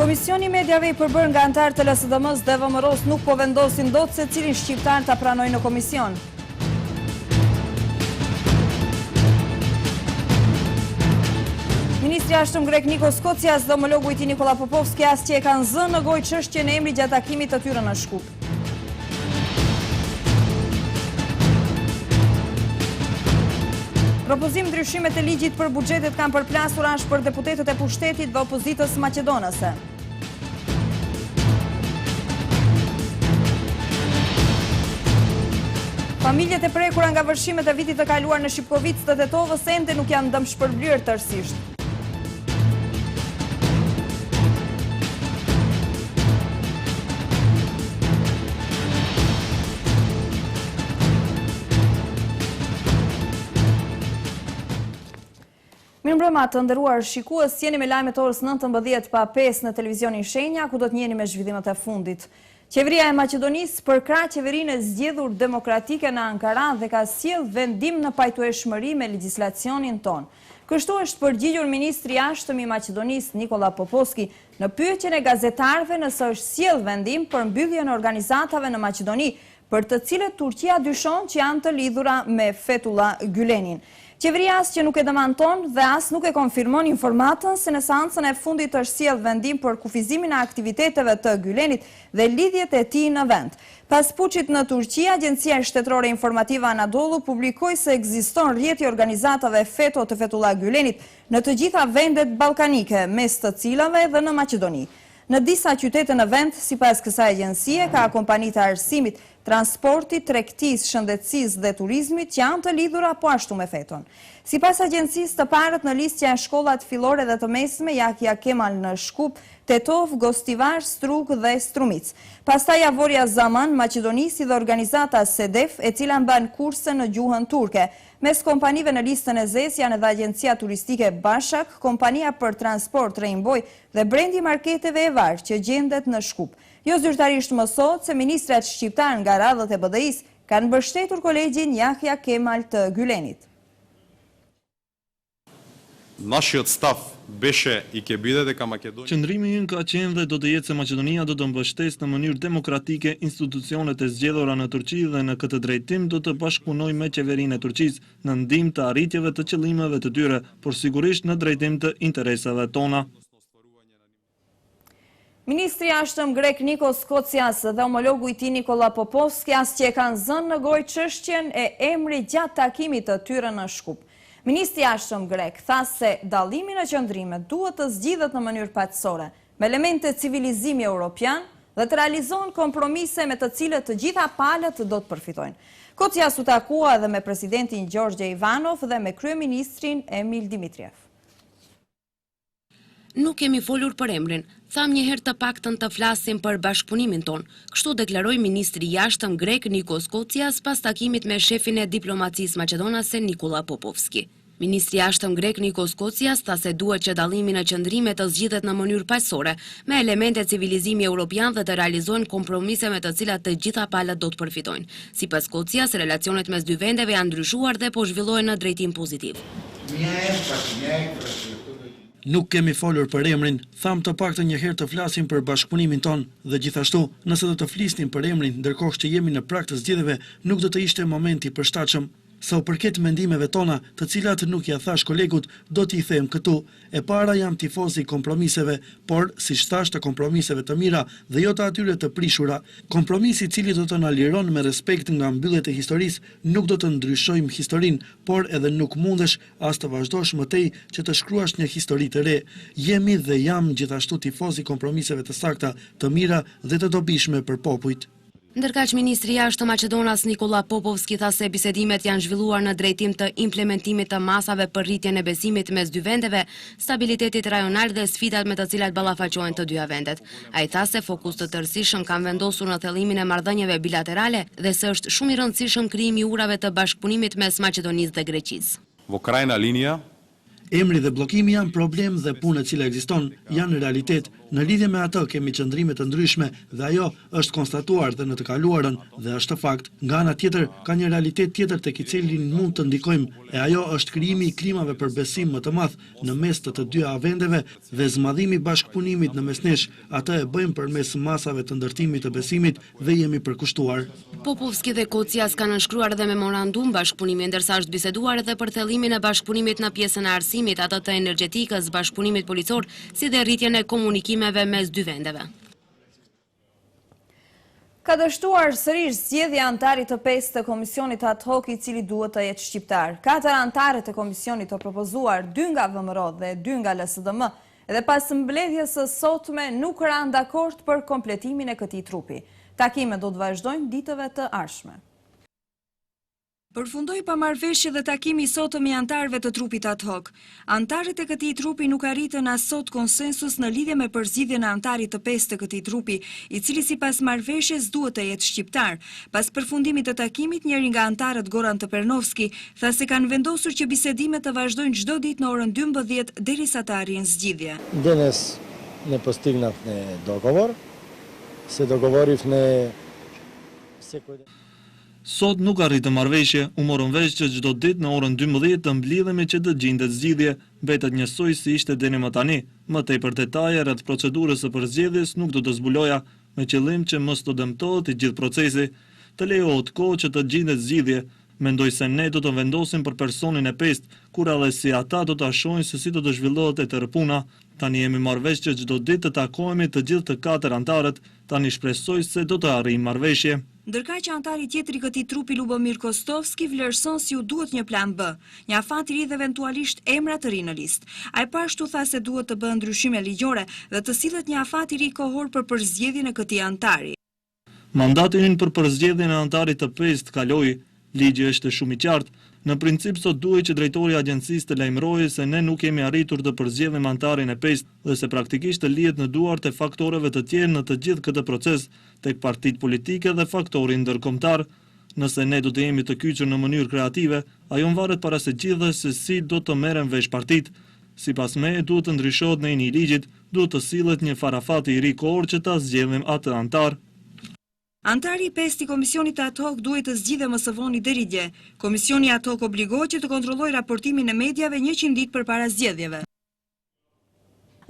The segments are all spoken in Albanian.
Komisioni Mediave i përbërë nga antarë të LSDM-s dhe VMRO-s nuk po vendosin dot se cilin shqiptar ta pranojnë në komision. Ministri jashtëm grek Nikos Kocias dhe homologu i tij Nikola Popovski as që e kanë zënë në gojë çështjen e emrit gjatë takimit të tyre në Shkup. Propozim ndryshimet e ligjit për buxhetet kanë përplasur as për deputetët e pushtetit dhe opozitës maqedonase. Familjet e prekura nga vërshimet e vitit të kaluar në Shipkovicë të Tetovës ende nuk janë dëmshpërblyer tërësisht. Mirëmbrëma të nderuar shikues, jeni me lajmet orës 19 pa 5 në televizionin Shenja, ku do të njeni me zhvillimet e fundit. Qeveria e Maqedonisë përkrah qeverinë e zgjedhur demokratike në Ankara dhe ka sjellë vendim në pajtueshmëri me legjislacionin tonë. Kështu është përgjigjur ministri i jashtëm i Maqedonisë Nikola Popovski në pyetjen e gazetarëve nëse është sjellë vendim për mbylljen e organizatave në Maqedoni, për të cilët Turqia dyshon që janë të lidhura me Fethullah Gülenin. Qeveria as që nuk e demanton dhe as nuk e konfirmon informatën se në seancën e fundit është sjellë vendim për kufizimin e aktiviteteve të Gülenit dhe lidhjet e tij në vend. Pas puçit në Turqi, Agjencia Shtetërore Informative Anadolu publikoi se ekziston rrjeti i organizatave FETÖ të Fethullah Gülenit në të gjitha vendet ballkanike, mes të cilave edhe në Maqedoni. Në disa qytete në vend, sipas kësaj agjencie, ka kompani të arsimit, transportit, tregtisë, shëndetësisë dhe turizmit që janë të lidhura po ashtu me FETÖ-n. Sipas agjencisë, të parët në listë janë shkollat fillore dhe të mesme Yahya Kemal në Shkup, Tetov, Gostivar, Strug dhe Strumic. Pastaj Avoria Zaman, Maqedonisi dhe organizata SEDEF, e cila mban kurse në gjuhën turke. Mes kompanive në listën e zezë janë edhe Agjencia Turistike Bashak, Kompania për Transport Rainbow dhe brendi marketeve Evar që gjendet në Shkup. Jo zyrtarisht mësohet se ministrat shqiptar nga radhët e BDI-s kanë mbështetur kolegjin Yahya Kemal të Gülenit. Нашиот став беше и ќе биде дека Македонија. Qëndrimi ynë ka qenë dhe do të jetë se Maqedonia do të mbështesë në mënyrë demokratike institucionet e zgjedhura në Turqi dhe në këtë drejtim do të bashkëpunojë me qeverinë e Turqisë në ndihmë të arritjeve të qëllimeve të tyre, por sigurisht në drejtim të interesave tona. Ministri i jashtëm grek Nikos Kocias dhe homologu i tij Nikola Popovski as që e kanë zënë në gojë çështjen e emrit gjatë takimit të tyre në Shkup. Ministri i jashtëm grek tha se dallimi në qëndrime duhet të zgjidhet në mënyrë paqësore, me elemente civilizimi evropian dhe të realizohen kompromise me të cilët të gjitha palët do të përfitojnë. Kocias u takua edhe me presidentin Gjorgje Ivanov dhe me kryeministrin Emil Dimitriev. Nuk kemi folur për emrin, tham një herë të paktën të flasim për bashkëpunimin ton, kështu deklaroi ministri i jashtëm grek Nikos Kocias pas takimit me shefin e diplomacisë maqedonase Nikola Popovski. Ministri i jashtëm grek Nikos Kocias tha se duhet që dallimi në qëndrime të zgjidhet në mënyrë paqësore, me elemente civilizimi evropian dhe të realizohen kompromise me të cilat të gjitha palët do të përfitojnë. Sipas Kocias, relacionet mes dy vendeve janë ndryshuar dhe po zhvillohen në drejtim pozitiv. Nuk kemi folur për emrin, tham të paktën një herë të flasim për bashkëpunimin ton dhe gjithashtu, nëse do të flisnim për emrin ndërkohë që jemi në prag të zgjedhjeve, nuk do të ishte momenti i përshtatshëm. Sa u përket mendimeve tona, të cilat nuk ja thash kolegut, do t'i them këtu. E para jam tifoz i kompromiseve, por siç thash të kompromiseve të mira dhe jo të atyre të prishura. Kompromisi i cili do të na liron me respekt nga mbyllet e historisë, nuk do të ndryshojmë historinë, por edhe nuk mundesh as të vazhdosh më tej që të shkruash një histori të re. Jemi dhe jam gjithashtu tifoz i kompromiseve të sakta, të mira dhe të dobishme për popujt. Ndërkaq ministri i jashtëm Maqedonas Nikola Popovski tha se bisedimet janë zhvilluar në drejtim të implementimit të masave për rritjen e besimit mes dy vendeve, stabilitetit rajonal dhe sfidat me të cilat ballafaqohen të dyja vendet. Ai tha se fokus të tërësishëm kanë vendosur në thellimin e marrëdhënieve bilaterale dhe se është shumë i rëndësishëm krijimi i urave të bashkëpunimit mes Maqedonisë dhe Greqisë. Во крајна линија Emri dhe bllokimi janë problem dhe punë e cila ekziston, janë realitet. Në lidhje me atë kemi qëndrime të ndryshme dhe ajo është konstatuar dhe në të kaluarën dhe është fakt. Nga ana tjetër ka një realitet tjetër tek i cilin mund të ndikojmë e ajo është krijimi i klimave për besim më të madh në mes të dy vendeve dhe zmadhimi i bashkëpunimit në mes nesh. Atë e bëjmë përmes masave të ndërtimit të besimit dhe jemi përkushtuar. Popovski dhe Kocias kanë nënshkruar dhe memorandum bashkëpunimi, ndërsa është biseduar edhe për thellimin e bashkëpunimit në pjesën e arsimit, atë të energjetikës, bashkëpunimit policor, si dhe rritjen e komunikimeve mes dy vendeve. Ka dështuar sërish zgjedhja antarit të 5 të komisionit ad hoc i cili duhet të jetë shqiptar. 4 antarët e komisionit të propozuar, 2 nga VMRO dhe 2 nga LSDM, edhe pas mbledhjes së sotme nuk ranë dakord për kompletimin e këtij trupi. Takimet do të vazhdojnë ditëve të ardhshme. Përfundoi pamarrëveshje dhe takimi i sotëm i antarëve të trupit ad hoc. Antarët e këtij trupi nuk arritën as sot konsensus në lidhje me përzgjedhjen e antarit të 5 të këtij trupi, i cili sipas marrëveshjes duhet të jetë shqiptar. Pas përfundimit të takimit, njëri nga antarët, Goran Tëpernovski, tha se kanë vendosur që bisedimet të vazhdojnë çdo ditë në orën 12 derisa të arrijnë zgjidhje. Danes ne postignafne dogovor, se dogovorivne se Sot nuk arritëm marrëveshje, u morën vesh që çdo ditë në orën 12 të mblidhemi që të gjendet zgjidhje, mbetet njësoj si ishte deri më tani. Më tepër detaje rreth procedurës së përzgjedhjes nuk do të zbuloja, me qëllim që mos të dëmtohet i gjithë procesi. Të lejohet kohë që të gjendet zgjidhje. Mendoj se ne do të vendosim për personin e 5, kur edhe si ata do ta shohin se si do të zhvillohet e tërë puna. Tani jemi marrëvesh që çdo ditë të takohemi të gjithë të 4 antarët. Tani shpresoj se do të arrijmë marrëveshje. Ndërka që antari tjetri këtij trupi Lubomir Kostovski vlerëson si u duhet një plan B, një afat i ri dhe eventualisht emra të ri në listë. Ai pashtu tha se duhet të bëhen ndryshime ligjore dhe të sillet një afat i ri kohor për përzgjedhjen e këtij antari. Mandati ynë për përzgjedhjen e antarit të 5 kaloi, ligji është shumë i qartë. Në princip sot duhet që drejtori i agjencisë të lajmërojë se ne nuk kemi arritur të përzgjedhim antarin e 5 dhe se praktikisht të lihet në duart e faktoreve të tjerë në të gjithë këtë proces, tek partitë politike dhe faktori ndërkombëtar. Nëse ne do të jemi të kyçur në mënyrë kreative, ajo varet para së gjithës se si do të merren vesh partitë. Sipas me, duhet të ndryshohet në një ligjit, duhet të sillet një farafati i ri kohor që ta zgjedhim atë antar. Antari i 5 i komisionit ad hoc duhet të zgjidhe më së voni deri dje. Komisioni ad hoc obligohet që të kontrollojë raportimin e mediave 100 ditë përpara zgjedhjeve.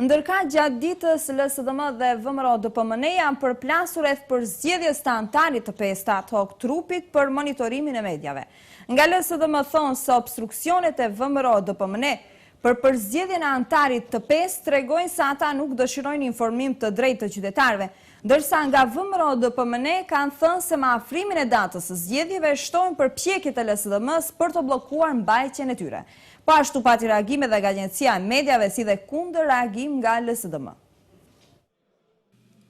Ndërka gjatë ditës LSDM dhe VMRO-DPMN janë përplasur rreth përzgjedhjes të antarit të 5 ad hoc trupit për monitorimin e medjave. Nga LSDM thonë se obstruksionet e VMRO-DPMN për përzgjedhjen e antarit të 5 tregojnë se ata nuk dëshirojnë informim të drejtë të qytetarëve, ndërsa nga VMRO-DPMN kanë thënë se me afrimin e datës së zgjedhjeve shtojnë përpjekjet e LSDM-s për të bllokuar mbajtjen e tyre. Po ashtu pati reagime dhe nga Agjencia e Mediave si dhe kundër reagim nga LSDM.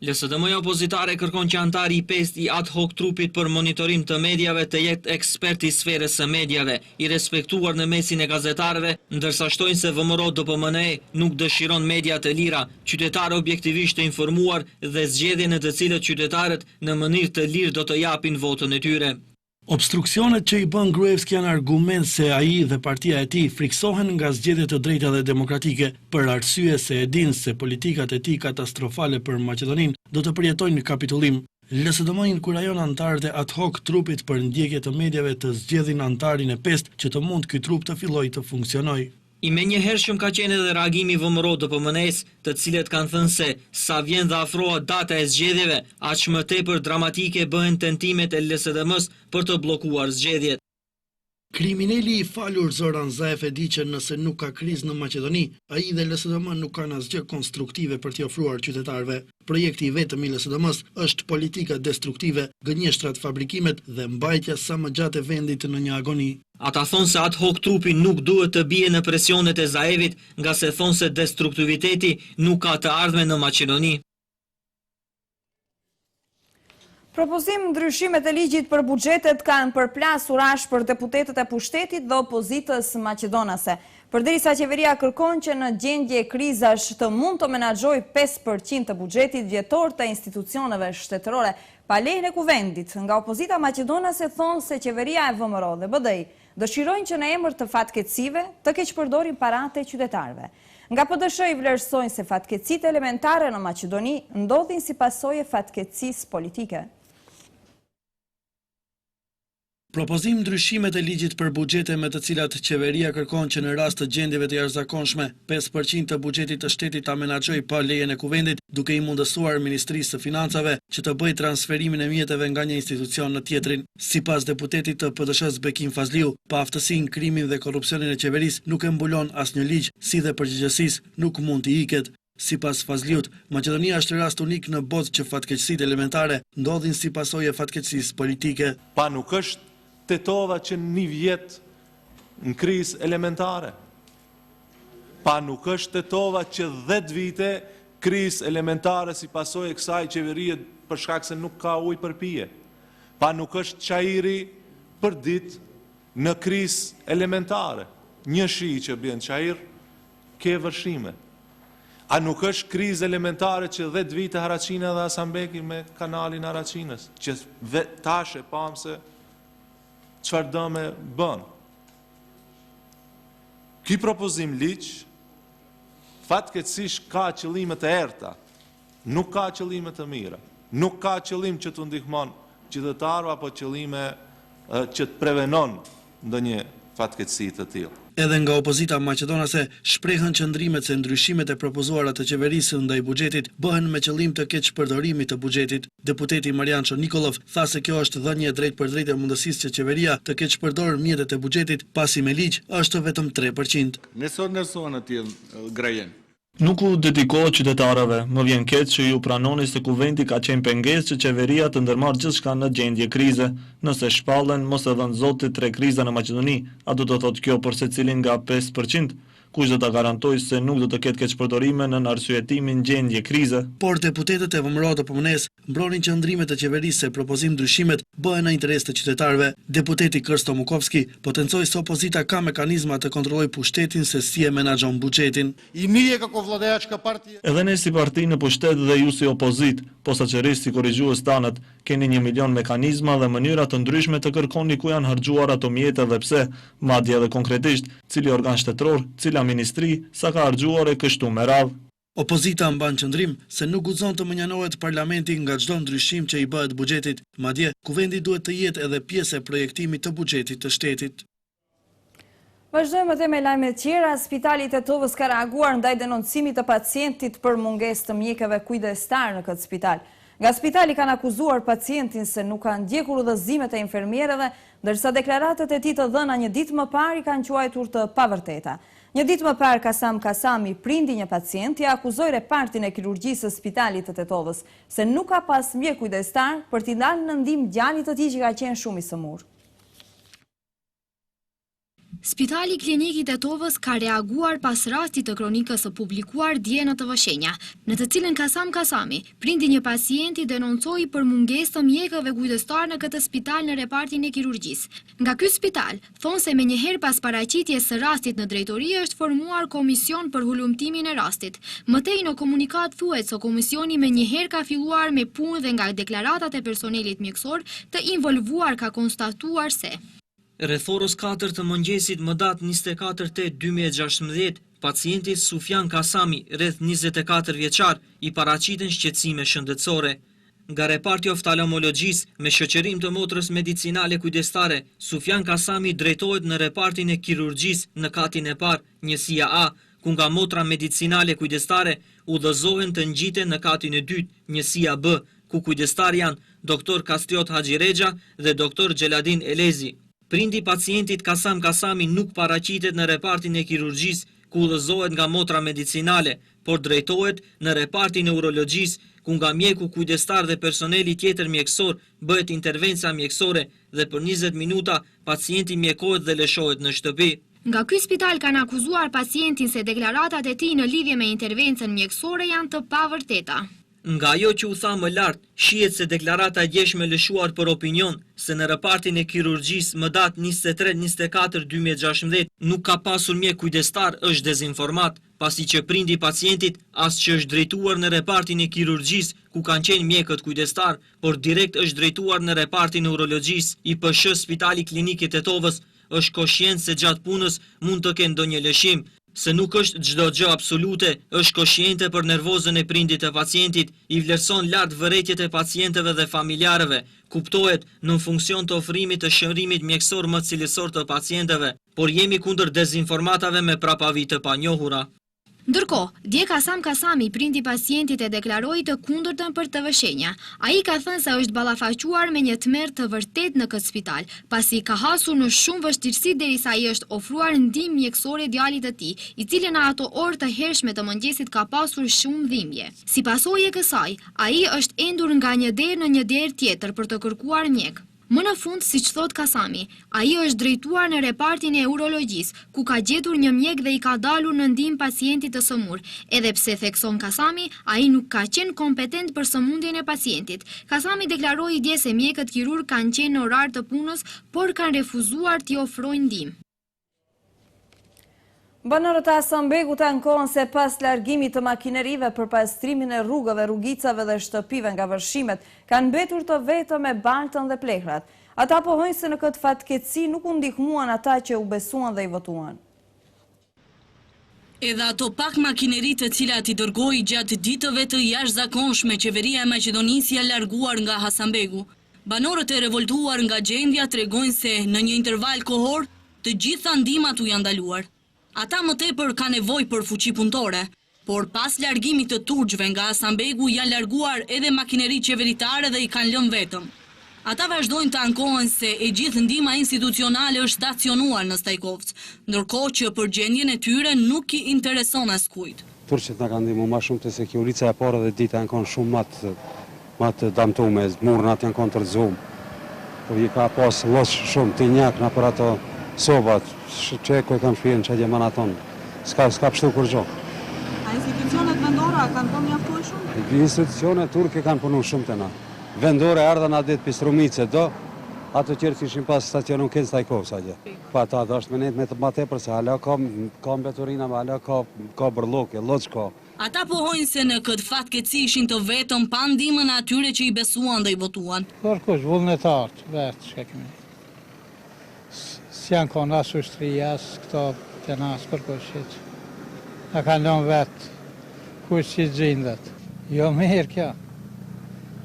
LSDM-ja opozitare kërkon që antari i 5 i ad hoc trupit për monitorim të medjave të jetë ekspert i sferës së medjave, i respektuar në mesin e gazetarëve, ndërsa shtojnë se VMRO-DPMN nuk dëshiron media të lira, qytetarë objektivisht të informuar dhe zgjedhje në të cilët qytetarët në mënyrë të lirë do të japin votën e tyre. Obstruksionet që i bën Gruevski janë argument se ai dhe partia e tij friksohen nga zgjedhjet të drejta dhe demokratike për arsye se e dinë se politikat e tij katastrofale për Maqedoninë do të përjetojnë kapitullim. LSDM inkurajon antarët e ad hoc trupit për ndjekje të mediave të zgjedhin antarin e 5 që të mund ky trup të fillojë të funksionojë. I menjëhershëm ka qenë edhe reagimi VMRO-DPMN-s, të cilët kanë thënë se sa vjen dhe afrohet data e zgjedhjeve, aq më tepër dramatike bëhen tentimet e LSDM-s për të bllokuar zgjedhjet. Kriminali i falur Zoran Zaev e di që nëse nuk ka krizë në Maqedoni, ai dhe LSDM nuk kanë asgjë konstruktive për t'i ofruar qytetarëve. Projekti i vetëm i LSDM-s është politika destruktive, gënjeshtrat, fabrikimet dhe mbajtja sa më gjatë e vendit në një agoni. Ata thonë se ad hoc trupi nuk duhet të bie në presionet e Zaevit, nga se thonë se destruktiviteti nuk ka të ardhme në Maqedoni. Propozim ndryshimet e ligjit për buxhetet kanë përplasur ash për deputetët e pushtetit dhe opozitës maqedonase. Përderisa qeveria kërkon që në gjendje krizash të mund të menaxhojë 5% të buxhetit vjetor të institucioneve shtetërore pa lejen e kuvendit, nga opozita maqedonase thonë se qeveria e VMRO dhe BDI dëshirojnë që në emër të fatkeqësive të keqpërdorin paratë e qytetarëve. Nga PDSH i vlerësojnë se fatkeqësitë elementare në Maqedoni ndodhin si pasojë fatkeqësisë politike. Propozim ndryshimet e ligjit për buxhete me të cilat qeveria kërkon që në rast të gjendjeve të jashtëzakonshme 5% të buxhetit të shtetit ta menaxhojë pa lejen e kuvendit, duke i mundësuar Ministrisë së Financave që të bëjë transferimin e mjeteve nga një institucion në tjetrin. Sipas deputetit të PDSH-s Bekim Fazliu, pa aftësinë, krimin dhe korrupsionin e qeverisë nuk e mbulon asnjë ligj, si dhe përgjegjësisë nuk mund t'i iket. Sipas Fazliut, Maqedonia është rast unik në botë që fatkeqësitë elementare ndodhin si pasojë e fatkeqësisë politike. Pa nuk është tetova që një vjet në krizë elementare. Pa nuk është tetova që 10 vite krizë elementare si pasojë e kësaj qeverie për shkak se nuk ka ujë për pije. Pa nuk është çajiri për ditë në krizë elementare. Një shi që bën çajir ke vërshime. A nuk është krizë elementare që 10 vite Haraqina dhe Hasanbeki me kanalin Haraqinës, që tash e pam se çfarë dëme bën. Ky propozim ligj fatkeqësisht ka qëllime të errta, nuk ka qëllime të mira, nuk ka qëllim që të ndihmon qytetarëve apo qëllime që të prevenon ndonjë fatkeqësi të tillë. Edhe nga opozita maqedonase shprehën qëndrimet se ndryshimet e propozuara të qeverisë ndaj buxhetit bëhen me qëllim të keqpërdorimit të buxhetit. Deputeti Marianço Nikolov tha se kjo është dhënie e drejtë e mundësisë që qeveria të keqpërdorë mjetet e buxhetit, pasi me ligj është vetëm 3%. Nuk u dedikohet qytetarëve, më vjen keq që ju pranoni se kuventi ka qenë pengesë që qeveria të ndërmarrë gjithçka në gjendje krize. Nëse shpallen, mos e dhënë Zoti 3 kriza në Maqedoni, a do të thotë kjo për secilin nga 5%? Kush do ta garantojë se nuk do të ketë keqpërdorime në arsyetimin gjendje krize? Por deputetët e VMRO të PMN-s mbronin qëndrimet e qeverisë se propozim ndryshimet bëhen në interes të qytetarëve. Deputeti Krsto Mukovski potencoi se opozita ka mekanizma të kontrollojë pushtetin se si e menaxhon buxhetin. Edhe ne si parti në pushtet dhe ju si opozit, posaçërisht si korrigjues tanët, keni 1 milion mekanizma dhe mënyra të ndryshme të kërkoni ku janë harxuar ato mjete dhe pse, madje edhe konkretisht, cili organ shtetëror, cila ministri, sa ka harxuar e kështu me radhë. Opozita mban qëndrim se nuk guxon të menjanohet parlamenti nga çdo ndryshim që i bëhet buxhetit, madje kuvendi duhet të jetë edhe pjesë e projektimit të buxhetit të shtetit. Vazhdojmë edhe me lajme tjera. Spitali i Tetovës ka reaguar ndaj denoncimit të pacientit për mungesë të mjekëve kujdestar në këtë spital. Nga spitali kanë akuzuar pacientin se nuk kanë ndjekur udhëzimet e infermierëve, ndërsa deklaratat e tij të dhëna një ditë më parë i kanë quajtur të pavërteta. Një ditë më parë Kasam Kasami, prindi një pacienti, akuzoi repartin e kirurgjisë së spitalit të Tetovës se nuk ka pas mjek kujdestar për t'i dalë në ndihmë djalit të tij që ka qenë shumë i sëmur. Spitali Klinik i Tetovës ka reaguar pas rastit të kronikës së publikuar dje në TV Shenja, në të cilën Kasam Kasami, prindi një pacienti, denoncoi për mungesë të mjekëve kujdestar në këtë spital në repartin e kirurgjisë. Nga ky spital, thonë se menjëherë pas paraqitjes së rastit në drejtori është formuar komision për hulumtimin e rastit. Mëtej në komunikat thuhet se komisioni menjëherë ka filluar me punë dhe nga deklaratat e personelit mjekësor të involvuar ka konstatuar se rreth orës 4 të mëngjesit më datë 24/8/2016, pacienti Sufjan Kasami, rreth 24 vjeçar, i paraqiten shqetësime shëndetësore. Nga reparti oftalmologjisë me shoqërim të motrës medicinale kujdestare, Sufjan Kasami drejtohet në repartin e kirurgjisë në katin e parë, njësia A, ku nga motra medicinale kujdestare udhëzohen të ngjiten në katin e dytë, njësia B, ku kujdestar janë doktor Kastriot Haxhirexha dhe doktor Xheladin Elezi. Prindi pacientit Kasam Kasami nuk paraqitet në repartin e kirurgjisë, ku udhëzohet nga motra medicinale, por drejtohet në repartin e urologjisë, ku nga mjeku kujdestar dhe personeli tjetër mjekësor bëhet intervenca mjekësore dhe për 20 minuta pacienti mjekohet dhe lëshohet në shtëpi. Nga ky spital kanë akuzuar pacientin se deklaratat e tij në lidhje me intervencën mjekësore janë të pavërteta. Nga ajo që u tha më lart, shihet se deklarata e djeshme lëshuar për opinion se në repartin e kirurgjisë më datë 23/4/2016 nuk ka pasur mjek kujdestar është dezinformat, pasi që prindi pacientit as që është drejtuar në repartin e kirurgjisë ku kanë qenë mjekët kujdestar, por direkt është drejtuar në repartin e urologjisë. IPSH Spitali Klinik i Tetovës është koshient se gjatë punës mund të kenë ndonjë lëshim, Se nuk është çdo gjë absolute, është koshjente për nervozën e prindit e pacientit, i vlerëson lart vërejtjet e pacientëve dhe familjarëve, kuptohet në funksion të ofrimit të shërimit mjekësor më cilësor të pacientëve, por jemi kundër dezinformatave me prapavi të panjohura. Ndërkohë, dje Kasam Kasami, prindi pacientit e deklaroi të kundërtën për TV-shenja. Ai ka thënë se është ballafaquar me një tmerr të vërtet në këtë spital, pasi ka hasur në shumë vështirësi derisa i është ofruar ndihmë mjekësore djalit të tij, i cili në ato orë të hershme të mëngjesit ka pasur shumë dhimbje. Si pasojë e kësaj, ai është endur nga një derë në një derë tjetër për të kërkuar mjek. Më në fund, siç thot Kasami, ai është drejtuar në repartin e urologjisë, ku ka gjetur një mjek dhe i ka dalur në ndihmë pacientit të sëmur. Edhe pse thekson Kasami, ai nuk ka qenë kompetent për sëmundjen e pacientit. Kasami deklaroi dje se mjekët kirurg kanë qenë në orar të punës, por kanë refuzuar t'i ofrojnë ndihmë. Banorët e Hasanbegut ankohen se pas largimit të makinerive për pastrimin e rrugëve, rrugicave dhe shtëpive nga vërshimet, kanë mbetur të vetëm me baltën dhe plehrat. Ata pohojnë se në këtë fatkeqësi nuk u ndihmuan ata që u besuan dhe i votuan. Edhe ato pak makinerit të cilat i dërgoi gjatë ditëve të jashtëzakonshme qeveria e Maqedonisë ja larguar nga Hasanbegu. Banorët e revoltuar nga gjendja tregojnë se në një interval kohor të gjitha ndihmat u janë ndaluar. Ata më tepër ka nevojë për fuqi punëtore, por pas largimit të turqëve nga Hasanbegu janë larguar edhe makineri qeveritare dhe i kanë lënë vetëm. Ata vazhdojnë të ankohen se e gjithë ndihma institucionale është stacionuar në Stajkovc, ndërkohë që për gjendjen e tyre nuk i intereson askujt. Turqët na kanë ndihmuar më shumë se kjo ulica e parë dhe dita janë kanë shumë më të damtuar, murnat janë kanë tërzuar. Po i ka pas lloç shumë tinjak na për ato sobat, që e kam shpijen që atje manaton, s'ka pështu kur gjo. A institucionet vendore kanë po mjaftuar shumë? Institucionet turke kanë punu shumë të na. Vendore ardha na ditë pistrumice do, ato qërë që ishin pas stacionun kënë Stajkovës atje. Pa ta do është menet me të ma tepër se hala ka mbeturina, hala ka bërloke, loç ka. Ata pohojnë se në këtë fatkeqësi ishin të vetëm pa ndihmën e atyre që i besuan dhe i votuan. Kërkush, vullnetarët, vetë që kemi. Si janë konë as ushtria, as këto të nasë kërkushit. Në kanë lënë vetë kush që gjindet. Jo mirë kjo.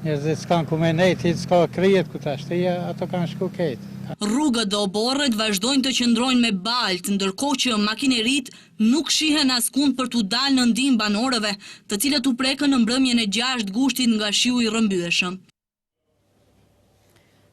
Njerëzit s'kanë ku me nejtë, s'ka kryet ku të ashtë, ato kanë shku ketë. Rrugët dhe oborret vazhdojnë të qëndrojnë me baltë, ndërkohë që makinerit nuk shihen askund për t'u dalë në ndihmë banorëve, të cilët u prekën në mbrëmjen e 6 gushtit nga shiu i rrëmbyeshëm.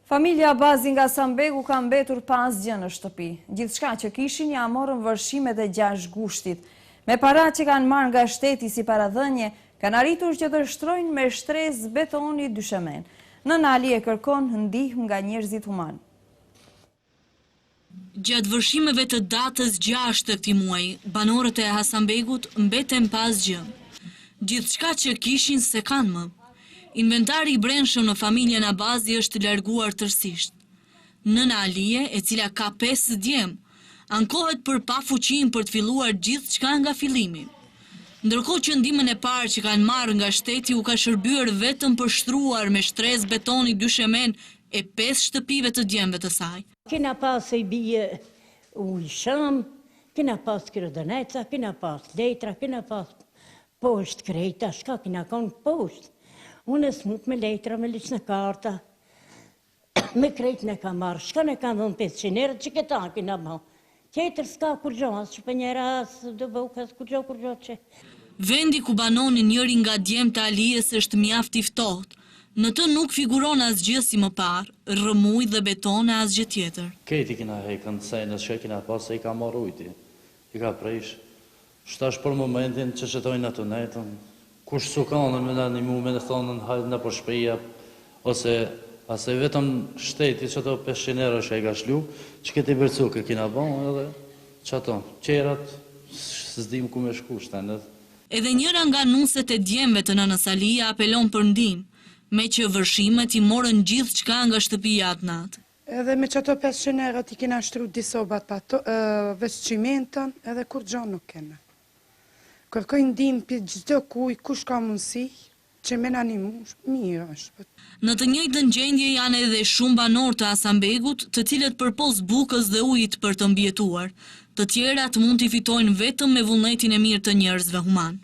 Familja Abazi nga Hasanbegu ka mbetur pa asgjë në shtëpi. Gjithçka që kishin ja morën vërshimet e 6 gushtit. Me paratë që kanë marrë nga shteti si paradhënie, kanë arritur që të shtrojnë me shtresë betoni dyshemen. Nëna Ali e kërkon ndihmë nga njerëzit human. Gjatë vërshimeve të datës 6 të këtij muaji, banorët e Hasanbegut mbeten pa asgjë. Gjithçka që kishin se kanë më. Inventari i brendshëm në familjen Abazi është larguar tërësisht. Nëna Alije, e cila ka 5 djem, ankohet për pa fuqinë për të filluar gjithçka nga fillimi. Ndërkohë që ndihmën e parë që kanë marrë nga shteti u ka shërbyer vetëm për shtruar me shtresë betoni dyshemen e 5 shtëpive të djemve të saj. Kena pas e bie ujë shëm, kena pas kryodëneca, kena pas letra, kena pas poshtë krejta, shka kena konë poshtë. Unë e smut me letra, me liqë në karta, me krejtë në ka marrë, shka në ka dhënë 500 erë, që këta kena ma. Tjetër s'ka kur gjo, asë që për njëra, asë dë bëukas, kur gjo që. Vendi ku banonin njëri nga djemë të Alijes është mjaft i ftohtë. Në të nuk figuron asgjë si më parë, rrëmuj dhe beton e asgjë tjetër. Këti kina hekën të sejnës që kina pas se i ka marrë ujti, i ka prejsh. Shtash për momentin që qëtojnë atë netën, kush sukanën me në një mu me në thonën hajtë në përshpria, ose vetëm shteti që to 500 euro që e ka shlu, që këti bërcuke kina bon edhe që ato, qerat, s'dim ku me shku shtenet. Edhe njëra nga nuset e djemve të nënës Alija apelon për ndihmë, me që vërshimet i morën gjithë qka nga shtëpia atë natë. Edhe me që ato 500 euro ti kena shtru disobat vesqimentën, edhe kur gjo nuk kena. Kërkojnë ndihmë për gjithë kuj, kush ka mundësi, që me në animu, mirë është. Në të njëjtën gjendje janë edhe shumë banor të Hasanbegut, të cilët përpos bukës dhe ujit për të mbjetuar. Të tjerat mund t'i fitojnë vetëm me vullnetin e mirë të njerëzve human.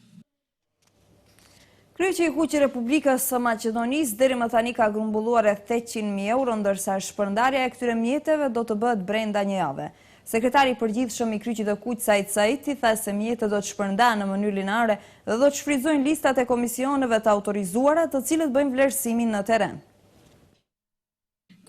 Kryqi i Kuq i Republikës së Maqedonisë deri më tani ka grumbulluar rreth 800.000 euro, ndërsa shpërndarja e këtyre mjeteve do të bëhet brenda një jave. Sekretari i përgjithshëm i Kryqit të Kuq Said Saiti tha se mjetet do të shpërndahen në mënyrë lineare dhe do të shfrytëzojnë listat e komisioneve të autorizuara, të cilët bëjnë vlerësimin në terren.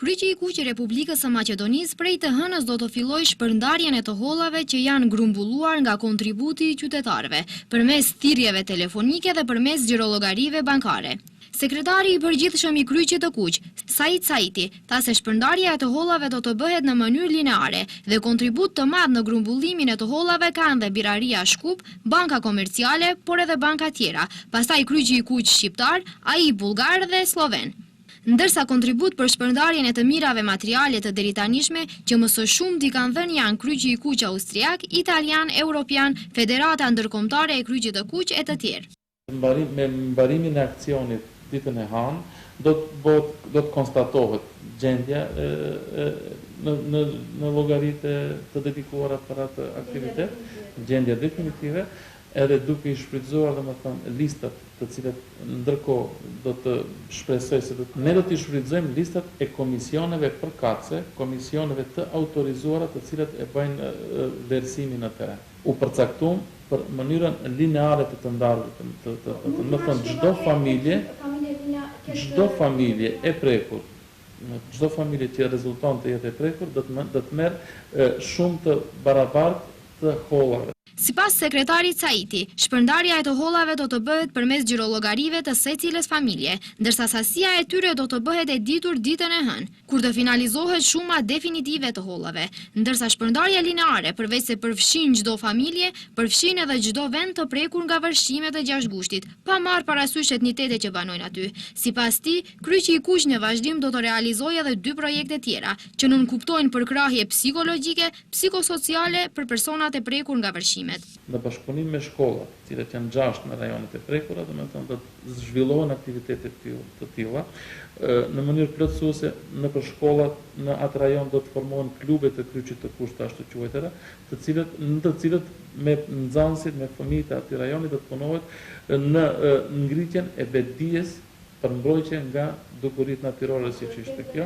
Kryqi i Kuq i Republikës së Maqedonisë prej të hënës do të fillojë shpërndarjen e të hollave që janë grumbulluar nga kontributi i qytetarëve, përmes thirrjeve telefonike dhe përmes xhirologarive bankare. Sekretari i përgjithshëm i Kryqit të Kuq, Said Saiti, tha se shpërndarja e të hollave do të bëhet në mënyrë lineare dhe kontribut të madh në grumbullimin e të hollave kanë dhe Biraria Shkup, Banka Komerciale, por edhe banka tjera, pastaj Kryqi i Kuq shqiptar, AI bulgar dhe sloven. Ndërsa kontribut për shpërndarjen e të mirave materiale të deritanishme që më së shumti kanë dhënë janë Kryqi i Kuq austriak, italian, europian, Federata Ndërkombëtare e Kryqit të Kuq e të tjerë. Me mbarimin e aksionit ditën e hanë, do të konstatohet gjendja në llogaritë të dedikuara për atë aktivitet, gjendja definitive, edhe duke i shfrytëzuar domethënë listat të cilat ndërkohë do të shpresoj se ne do të shfrytëzojmë listat e komisioneve përkatëse, komisioneve të autorizuara të cilat e bëjnë vlerësimin në terren. U përcaktuam për mënyrën lineare të ndarë, do thënë çdo familje e prekur, çdo familje që rezulton të jetë e prekur do të merr shumë të barabartë të hollave. Sipas sekretarit Saiti, shpërndarja e të hollave do të bëhet përmes xhirologarive të secilës familje, ndërsa sasia e tyre do të bëhet e ditur ditën e hënë, kur të finalizohet shuma definitive të hollave, ndërsa shpërndarja lineare, përveç se përfshin çdo familje, përfshin edhe çdo vend të prekur nga vërshimet e 6 gushtit, pa marrë parasysh etnitetet që banojnë aty. Sipas tij, Kryqi i Kuq në vazhdim do të realizojë edhe 2 projekte tjera, që nënkuptojnë përkrahje psikologjike, psikosociale për personat e prekur nga vërshimet. Në bashkëpunim me shkollat, të cilat janë 6 në rajonet e prekura, domethënë do të zhvillohen aktivitete të tilla. Në mënyrë plotësuese nëpër shkollat në atë rajon do të formohen klube të Kryqit të Kuq ashtu quajtura, në të cilët me nxënësit, me fëmijët e atij rajoni do të punohet në ngritjen e vetdijes për mbrojtje nga dukuritë natyrore siç ishte kjo.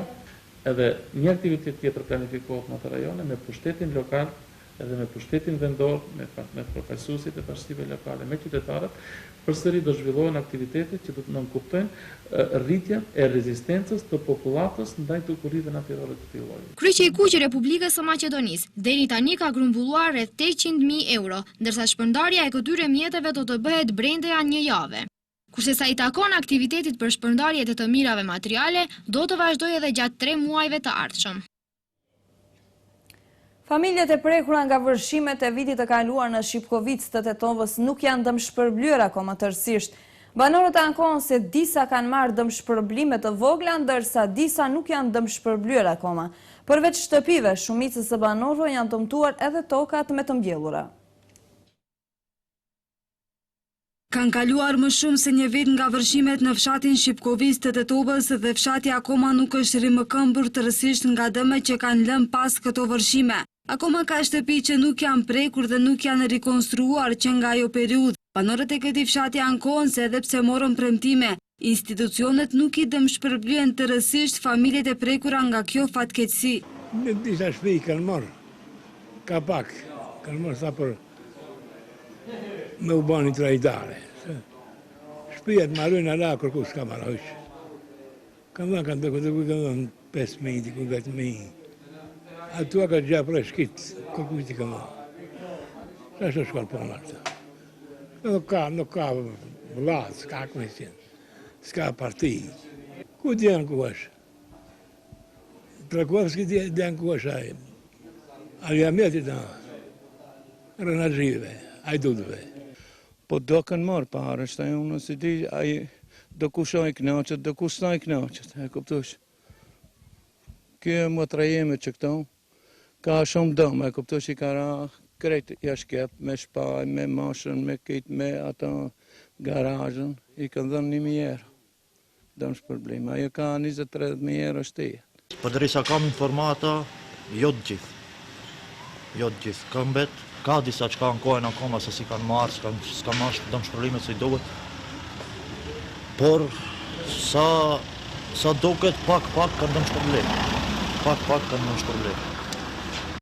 Edhe një aktivitet tjetër planifikohet në atë rajone me pushtetin lokal, edhe me pushtetin vendor, me përfaqësuesit e bashkive lokale, me qytetarët, përsëri do zhvillohen aktivitete që do të nënkuptojnë rritjen e rezistencës të popullatës ndaj dukurive natyrore të këtij lloji. Kryqi i Kuq i Republikës së Maqedonisë deri tani ka grumbulluar rreth 800.000 euro, ndërsa shpërndarja e këtyre mjeteve do të bëhet brenda një jave. Kurse sa i takon aktivitetit për shpërndarjet e të mirave materiale, do të vazhdojë edhe gjatë 3 muajve të ardhshëm. Familjet e prekura nga vërshimet e vitit të kaluar në Shipkovicë të Tetovës nuk janë dëmshpërblyer akoma tërësisht. Banorët ankohen se disa kanë marrë dëmshpërblime të vogla, ndërsa disa nuk janë dëmshpërblyer akoma. Përveç shtëpive, shumicës së banorëve janë dëmtuar edhe tokat me të mbjellura. Kanë kaluar më shumë se një vit nga vërshimet në fshatin Shipkovicë të Tetovës dhe fshati akoma nuk është rimëkëmbur tërësisht nga dëmet që kanë lënë pas këto vërshime. Akoma ka shtëpi që nuk janë prekur dhe nuk janë rikonstruar që nga ajo periudhë. Banorët e këtij fshati ankohen se edhe pse morën premtime, institucionet nuk i dëmshpërblyen tërësisht familjet e prekura nga kjo fatkeqësi. Në disa shtëpi kanë marrë, ka pak, kanë marrë sa për me u bani trajdare. Shtëpiat marrojnë ala kërku s'ka marrojsh. Kanë dhënë 5.000, ku 10.000. Atua ka gja për e shkit, kërku t'i ka marrë. Sa është shkallë për marrë. Nuk ka vlad, s'ka komisjon, s'ka parti. Ku djenë ku është? Trakovski djenë ku është ajë. Aljametit në rënazhive, ajdudve. Po do kanë marrë parë, është ajo unë si di, do kushoj knaqët, do kushtoj knaqët, e kuptosh. Kjo më trajeme që këto, ka shumë dëmë, e kuptosh i ka ra, krejt jashkep, me shpaj, me mashën, me kit, me ata garajën, i kanë dhënë 1.000 euro. Dëmë shpërblim, ajo ka 20-30.000 euro shteje. Përderisa kam informata, jo të gjithë. Jo të gjithë. Këmbet, ka disa që ka në kohën akoma se si kanë marrë, s'ka marrë dëmë shpërblimet se i dohet. Por, sa doket pak kanë dëmë shpërblim. Pak kanë dëmë shpërblim.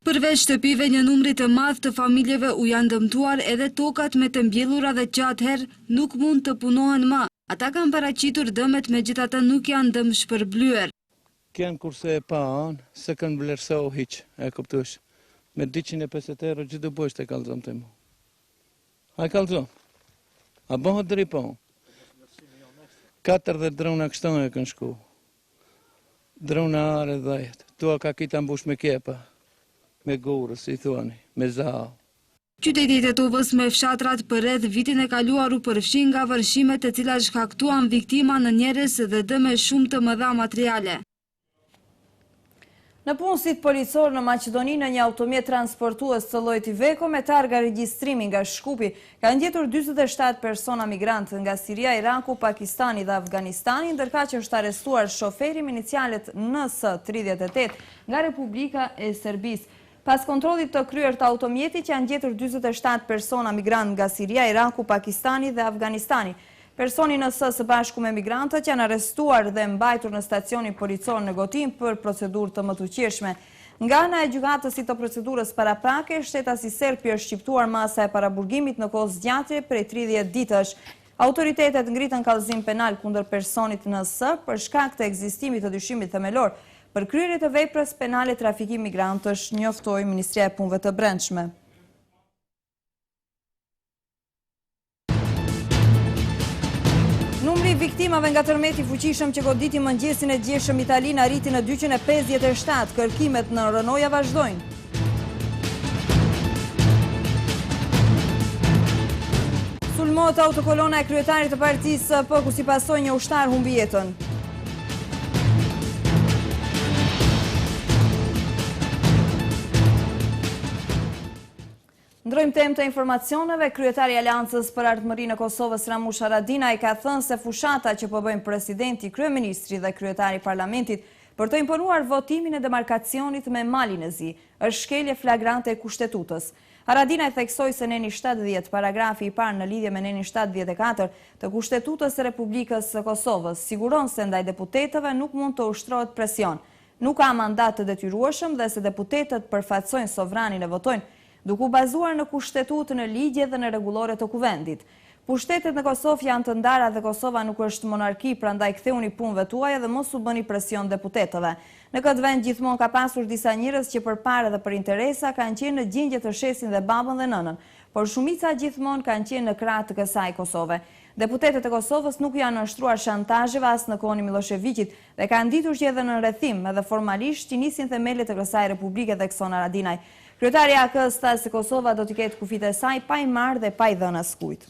Përveç shtëpive, një numri të madh të familjeve u janë dëmtuar edhe tokat me të mbjellura dhe që atëherë nuk mund të punohen më. Ata kanë paraqitur dëmet, megjithatë nuk janë dëm shpërblyer. Kënë kurse e pa anë, se kanë vlerësohu hiq, e kuptush. Me 250 euro gjithë bëjsh të kalzëm të mu. A kalzëm? A bëhët dripon? 4 drona kështon e kënë shku. Drona are 10. Tua ka kita mbush me kepa. Me gurës, i thuani, me zao. Qyteti i Tetovës me fshatrat përreth vitin e kaluar u përfshin nga vërshimet e cilat shkaktuan viktima në njerëz dhe dëme shumë të mëdha materiale. Në punësit policor në Maqedoni, në një automjet transportues të llojit Iveco me targa regjistrimi nga Shkupi, kanë gjetur 47 persona migrantë nga Siria, Iraku, Pakistani dhe Afganistani, ndërkaq që është arrestuar shoferi me inicialet NS38 nga Republika e Serbisë. Pas kontrollit të kryer të automjetit, janë gjetur 47 persona migrantë nga Siria, Iraku, Pakistani dhe Afganistani. Personi nësë së bashku me migrantët janë arrestuar dhe mbajtur në stacionin policor në Gotim për procedurë të mëtuqeshme. Nga ana e gjykatës të procedurës paraprake, shtetasi serb është shqiptuar masa e paraburgimit në kohë zgjatje prej 30 ditësh. Autoritetet ngritën kallëzim penal kundër personit nësë për shkak të ekzistimit të dyshimit themelor për kryerje të veprës penale trafikim migrantësh, njoftoi Ministria e Punëve të Brendshme. Numri viktimave nga tërmeti fuqishëm që goditi mëngjesin e djeshëm Italin arriti në 257, kërkimet në rënoja vazhdojnë. Sulmohet autokolona e kryetarit të partisë PK, ku si pasoi një ushtar humbi jetën. Ndrojmë temë të informacioneve, kryetari i Aleancës për Ardhmërinë e Kosovës Ramush Haradinaj ka thënë se fushata që po bëjnë presidenti, kryeministri dhe kryetari i parlamentit për të imponuar votimin e demarkacionit me Malin e Zi është shkelje flagrante e kushtetutës. Haradinaj theksoi se neni 70, paragrafi i parë në lidhje me neni 74 të kushtetutës së Republikës së Kosovës siguron se ndaj deputetëve nuk mund të ushtrohet presion, nuk ka mandat të detyrueshëm dhe se deputetët përfaqësojnë sovranin e votojnë, duke u bazuar në kushtetutë, në ligje dhe në rregullore të kuvendit. Pushtetet në Kosovë janë të ndara dhe Kosova nuk është monarki, prandaj ktheuni punëve tuaja dhe mos u bëni presion deputetëve. Në këtë vend gjithmonë ka pasur disa njerëz që për parë dhe për interesa kanë qenë në gjendje të shesin dhe babën dhe nënën, por shumica gjithmonë kanë qenë në krah të kësaj Kosove. Deputetet e Kosovës nuk janë nënshtruar shantazheve as në kohën e Miloševićit dhe kanë ditur që edhe në rrethim, edhe formalisht që nisin themelet e kësaj republike dhe Ekson Haradinaj. Kryetari i AK-s tha se Kosova do të ketë kufit e saj pa i marrë dhe pa i dhënë askujt.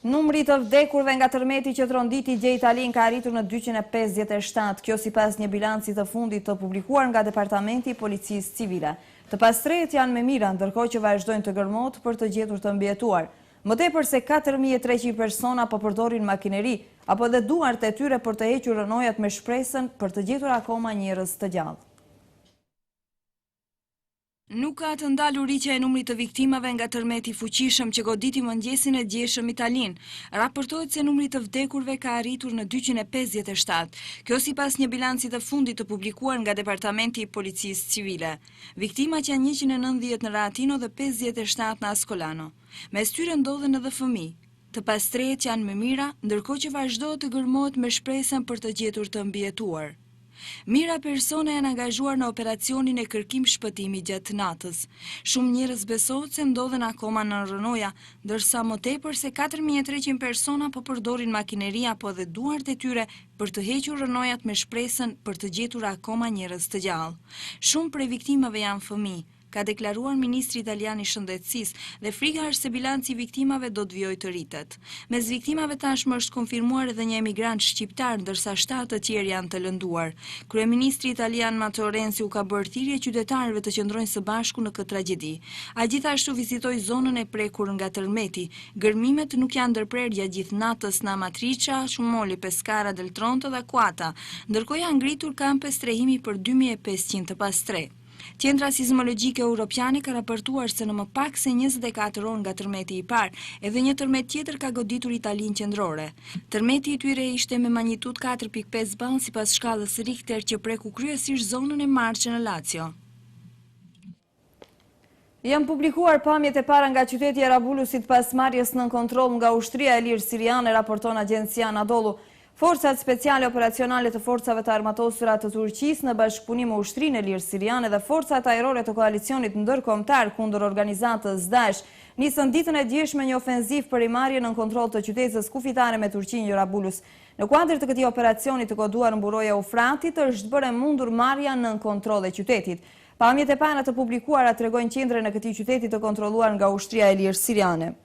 Numri të vdekurve nga tërmeti që tronditi Gje Italin ka arritur në 257, kjo sipas një bilanci të fundit të publikuar nga Departamenti i Policisë Civile. Të pastrehet janë me mira, ndërkohë që vazhdojnë të gërmot për të gjetur të mbijetuar. Më tepër se 4300 persona po përdorin makineri, apo dhe duart e tyre për të hequr rënojat me shpresën për të gjetur akoma njerëz të gjallë. Nuk ka të ndalur rritja e numrit të viktimave nga tërmeti fuqishëm që goditi mëngjesin e djeshëm Italin. Raportohet se numri të vdekurve ka arritur në 257. Kjo sipas një bilanci të fundit të publikuar nga Departamenti i Policisë Civile. Viktimat janë 190 në Ratino dhe 57 në Ascolano. Mes tyre ndodhen edhe fëmijë. Të pastrehet janë me mira, ndërkohë që vazhdohet të gërmohet me shpresën për të gjetur të mbijetuar. Mira persona janë angazhuar në operacionin e kërkim shpëtimi gjatë natës. Shumë njerëz besohet se ndodhen akoma në rënoja, ndërsa më tepër se 4300 persona po përdorin makineri apo dhe duart e tyre për të hequr rënojat me shpresën për të gjetur akoma njerëz të gjallë. Shumë prej viktimave janë fëmijë. ka deklaruar ministri italian i shëndetësisë dhe frika është se bilanci i viktimave do të vijojë të rritet. Mes viktimave tashmë është konfirmuar edhe një emigrant shqiptar, ndërsa 7 të tjerë janë të lënduar. Kryeministri italian Matteo Renzi u ka bërë thirrje qytetarëve të qëndrojnë së bashku në këtë tragjedi. Ai gjithashtu vizitoi zonën e prekur nga tërmeti. Gërmimet nuk janë ndërprerë gjatë gjithë natës në Amatricia, Shumoli, Pescara del Tronto dhe Kuata, ndërkohë janë ngritur kampe strehimi për 2500 të pastre. Qendra Sismologjike Europiane ka raportuar se në më pak se 24 orë nga tërmeti i parë, edhe një tërmet tjetër ka goditur Italinë qendrore. Tërmeti i tyre ishte me magnitud 4.5 balë sipas shkallës Richter që preku kryesisht zonën e Marche në Lazio. Janë publikuar pamjet e para nga qyteti i Arabulusit pas marrjes nën kontroll nga ushtria e lirë siriane, raporton agjencia Anadolu. Forcat speciale operacionale të forcave të armatosura të Turqisë në bashkëpunim me ushtrinë e lirë siriane dhe forcat ajrore të koalicionit ndërkombëtar kundër organizatës Daesh nisën ditën e djeshme një ofenziv për rimarrje nën kontroll të qytetës kufitare me Turqinë Jarabulus. Në kuadër të këtij operacioni të koduar mburoja Ufratit është bërë mundur marrja nën kontroll e qytetit. Pamjet e para të publikuara tregojnë qendrën e këtij qyteti të kontrolluar nga ushtria e lirë siriane.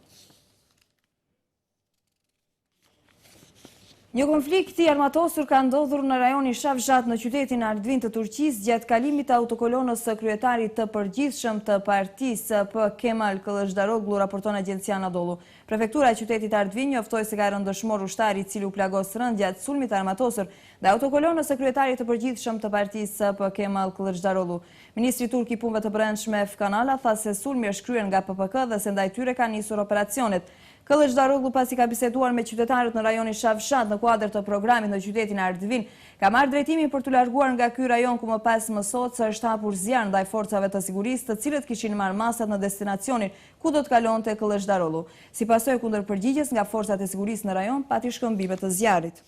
Një konflikt i armatosur ka ndodhur në rajonin Shafshat në qytetin Artvin të Turqisë gjatë kalimit të autokolonës së kryetarit të përgjithshëm të partisë P. Kemal Kılıçdaroğlu, raporton agjencia Anadolu. Prefektura e qytetit Artvin njoftoi se ka rënë dëshmor ushtari i cili u plagos rënd gjatë sulmit armatosur dhe autokolonës së kryetarit të përgjithshëm të partisë P. Kemal Kılıçdaroğlu. Ministri turk i punëve të brendshme Efkanala tha se sulmi është kryer nga PPK dhe se ndaj tyre ka nisur operacionet. Kılıçdaroğlu pasi ka biseduar me qytetarët në rajonin Shafshat në kuadër të programit në qytetin Artvin, ka marrë drejtimin për të larguar nga ky rajon ku më pas mësohet se është hapur zjarr ndaj forcave të sigurisë të cilët kishin marrë masat në destinacionin ku do të kalonte Kılıçdaroğlu. Si pasojë kundër përgjigjes nga forcat e sigurisë në rajon, pati shkëmbime të zjarrit.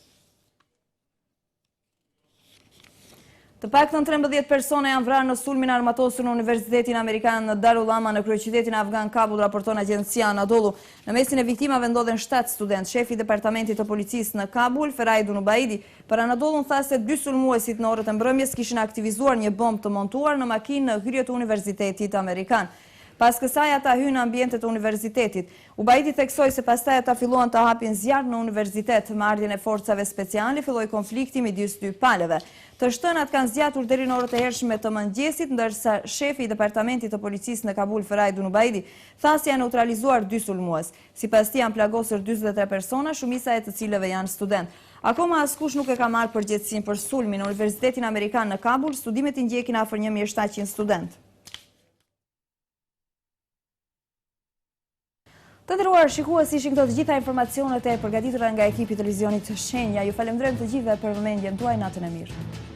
Të paktën 13 persona janë vrarë në sulmin armatosur në Universitetin Amerikan në Darul Ama në kryeqytetin afgan Kabul, raporton agjencia Anadolu. Në mesin e viktimave ndodhen 7 studentë. Shefi i departamentit të policisë në Kabul, Ferai Dunubaidi, për Anadolun tha se 2 sulmuesit në orët e mbrëmjes kishin aktivizuar një bombë të montuar në makinë në hyrje të Universitetit Amerikan. Pas kësaj ata hynë në ambientet të universitetit. Ubaidi theksoi se pastaj ata filluan të hapin zjarr në universitet. Me ardhjen e forcave speciale filloi konflikti midis dy palëve. Të shtënat kanë zgjatur deri në orët e hershme të mëngjesit, ndërsa shefi i departamentit të policisë në Kabul, Ferai Dunubaidi, tha se janë neutralizuar 2 sulmues. Sipas tij janë plagosur 43 persona, shumica e të cilëve janë studentë. Akoma askush nuk e ka marrë përgjegjësinë për sulmin në Universitetin Amerikan në Kabul. Studimet i ndjekin afër 1700 studentë. Të nderuar shikues, ishin këto të gjitha informacionet e përgatitura nga ekipi i televizionit Shenja. Ju falenderojmë të gjithëve për vëmendjen tuaj, natën e mirë.